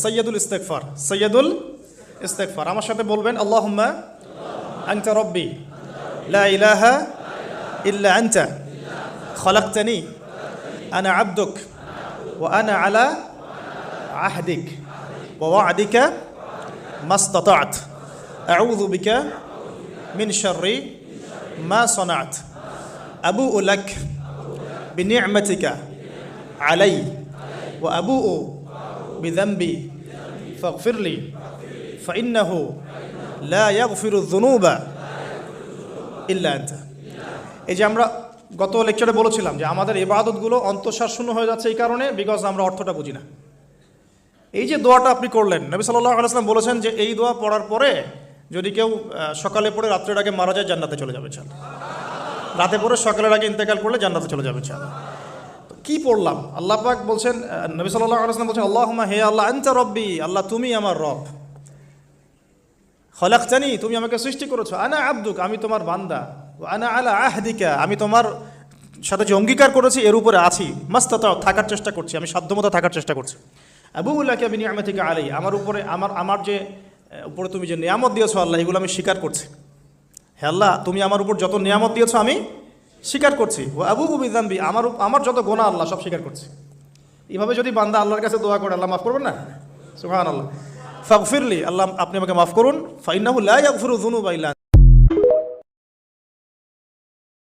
সৈয়দুল ইস্তেগফার, সৈয়দুল ইস্তেগফার আমার সাথে বলবেন, আল্লাহুম্মা আনতা রব্বি লা ইলাহা ইল্লা আনতা খলাকতানি আনা আবদুক ওয়া আনা আলা আহদিক ওয়া ওয়া'দিকা মাসতাতা'ত আউযু বিকা মিন শাররি মা সানা'ত আবুউ লাক বিনি'মাতিকা আলাই ওয়া আবুউ বিযামবি ফাগফিরলি ফাইন্নাহু লা ইয়াগফিরু যুনুবা ইল্লা আনতা। এই যে আমরা গত লেকচারে বলেছিলাম যে আমাদের ইবাদতগুলো অন্তঃসার শূন্য হয়ে যাচ্ছে এই কারণে, বিকজ আমরা অর্থটা বুঝি না। এই যে দোয়াটা আপনি করলেন, নবী সাল্লাল্লাহু আলাইহি ওয়াসাল্লাম বলেছেন যে এই দোয়া পড়ার পরে যদি কেউ সকালে পড়ে রাত্রের আগে মারা যায়, জান্নাতে চলে যাবে ইনশাআল্লাহ। রাতে পড়ে সকালের আগে ইন্তেকাল করলে জান্নাতে চলে যাবে ইনশাআল্লাহ। তো কি পড়লাম? আল্লাহ পাক বলছেন, নবী সাল্লাল্লাহু আলাইহি ওয়াসাল্লাম বলছেন, আল্লাহুম্মা হে আল্লাহ, আনতা রব্বি, আল্লাহ তুমি আমার রব, খলাকতানি তুমি আমাকে সৃষ্টি করেছো, আনা আবদুক আমি তোমার বান্দা, আনা আলা আহদিকা আমি তোমার সাথে যে অঙ্গীকার করেছি এর উপরে আছি, মাস্তাতাও থাকার চেষ্টা করছি, আমি সাধ্যমতো থাকার চেষ্টা করছি, আবুউ লাকা বিনি'মাতিকা আলাই আমার উপরে আমার যে উপরে তুমি যে নিয়ামত দিয়েছো আল্লাহ, এগুলো আমি স্বীকার করছি। হে আল্লাহ, তুমি আমার উপর যত নিয়ামত দিয়েছো আমি স্বীকার করছি, ও আবুউ বিযামবি আমার যত গুনাহ আল্লাহ সব স্বীকার করছি। এইভাবে যদি বান্দা আল্লাহর কাছে দোয়া করে, আল্লাহ মাফ করবেন না? সুবহানাল্লাহ। ফাগফিরলি, আল্লাহ আপনি আমাকে মাফ করুন, ফাইন্নাহু লা ইয়াগফিরু যুনুবা ইল্লা